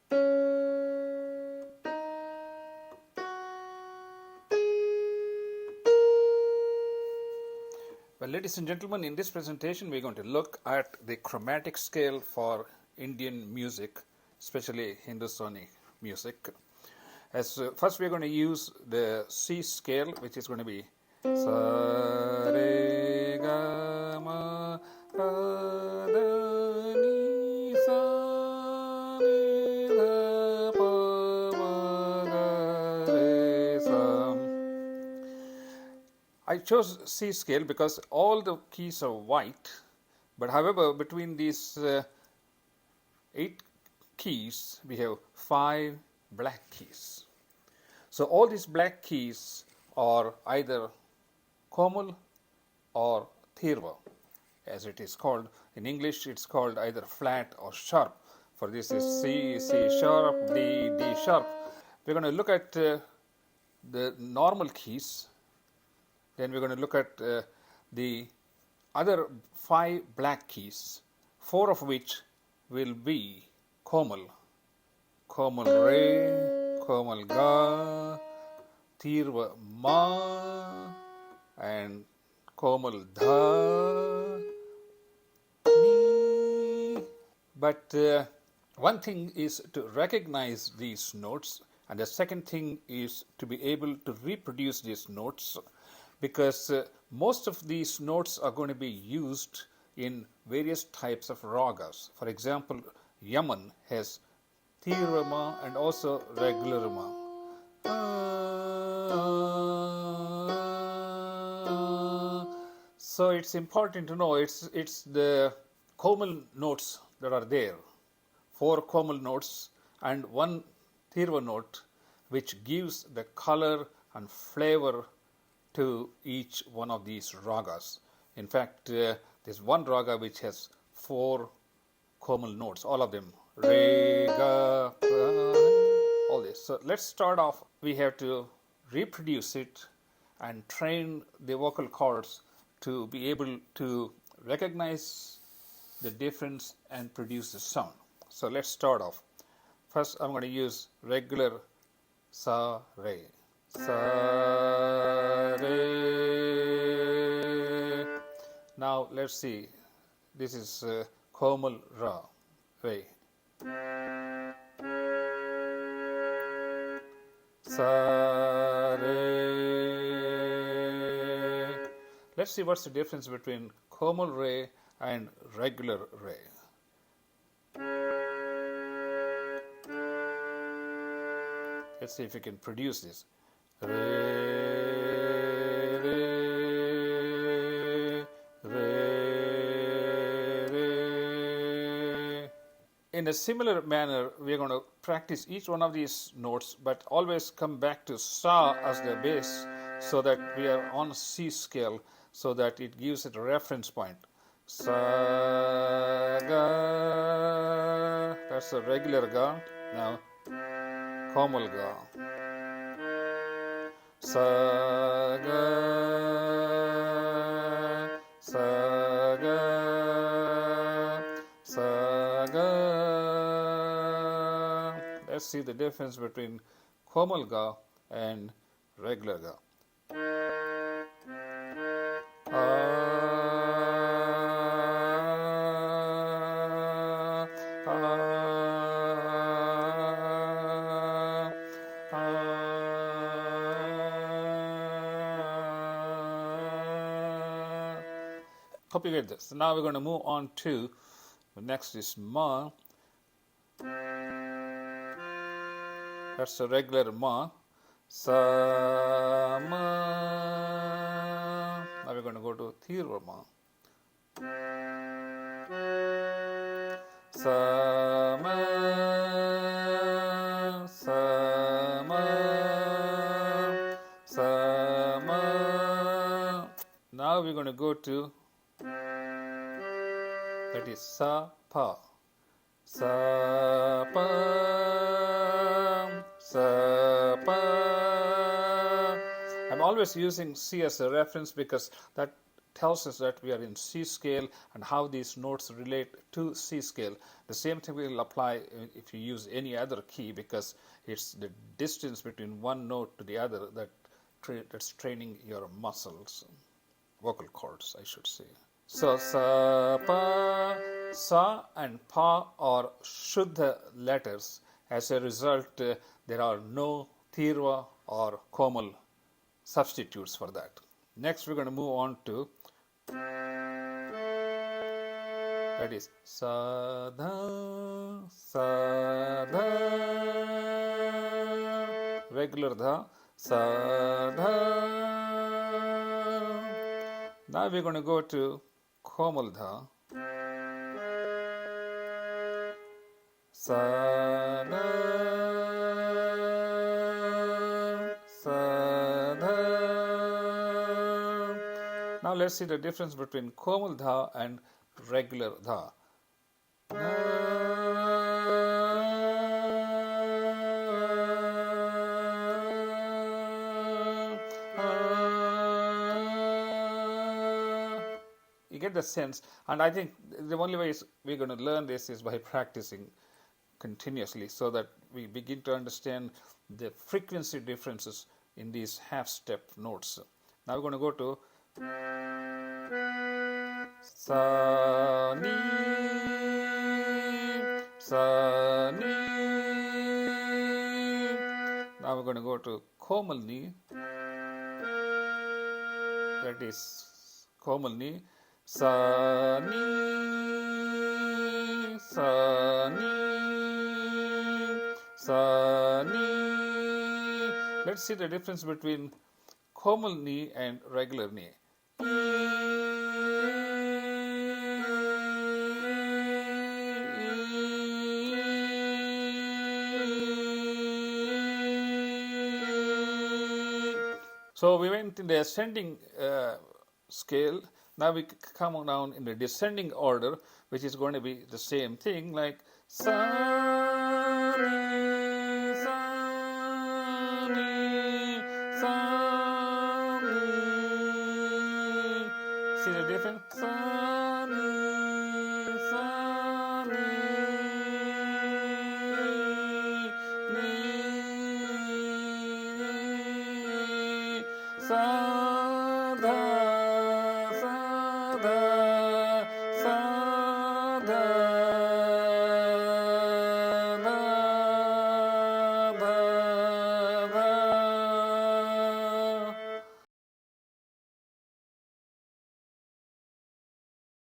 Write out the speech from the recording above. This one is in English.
Well, ladies and gentlemen, in this presentation we're going to look at the chromatic scale for Indian music, especially Hindustani music. As first we're going to use the C scale, which is going to be sa re ga ma pa da ni sa ni da pa ma ga re sa. I chose C scale because all the keys are white, but however between these 8 keys we have 5 black keys. So all these black keys are either komal or thirva, as it is called. In English it's called either flat or sharp. For this is C, C sharp, D, D sharp. We're going to look at the normal keys. Then we're going to look at the other 5 black keys, 4 of which will be komal. Komal re, komal ga, tirva ma, and komal dha, ni. But one thing is to recognize these notes, and the second thing is to be able to reproduce these notes, because most of these notes are going to be used in various types of ragas. For example, Yaman has Tirama and also regular ma. So it's important to know it's the komal notes that are there, 4 komal notes and 1 Tirva note, which gives the color and flavor to each one of these ragas. In fact, there's one raga which has 4 komal notes, all of them, re, ga, pra, all this. So let's start off. We have to reproduce it and train the vocal cords to be able to recognize the difference and produce the sound. So let's start off. First I'm going to use regular sa, re. Sa, re. Now let's see. This is komal ra, re. Sa, re. Let's see what's the difference between komal re and regular re. Let's see if we can produce this. Re, re, re, re. In a similar manner, we are going to practice each one of these notes, but always come back to sa as the base, so that we are on C scale, so that it gives it a reference point. Sa, ga, that's a regular ga. Now, komal ga. Sa, ga, sa, ga, sa, ga. Let's see the difference between komal ga and regular ga. Hope you get this. So now we're going to move on to the next is ma. That's a regular ma. Sa, ma. Now we're going to go to Tirva ma. Sa, ma, sa, ma, sa, ma. Now we're going to go to, that is sa, pa. Sa, pa, sa, pa. I'm always using C as a reference because that tells us that we are in C scale and how these notes relate to C scale. The same thing will apply if you use any other key, because it's the distance between one note to the other that's training your muscles, vocal cords, I should say. So, sa, pa, sa and pa are Shuddha letters. As a result, there are no Tirva or Komal substitutes for that. Next, we're going to move on to, that is sa, dha, regular dha, sa, dha. Now we're going to go to Komal dha, sa, dha, sa, dha. Now let's see the difference between Komal dha and regular dha. You get the sense, and I think the only way we're going to learn this is by practicing continuously, so that we begin to understand the frequency differences in these half-step notes. Now we're going to go to sa, ni, sa, ni. Now we're going to go to Komal ni, that is Komal ni, sa, ni, sa, ni, sa, ni. Let's see the difference between Komal ni and regular ni. So we went in the ascending scale. Now we come down in the descending order, which is going to be the same thing, like sa, ni, sa, ni, sa, ni. See the difference? Sa, ni.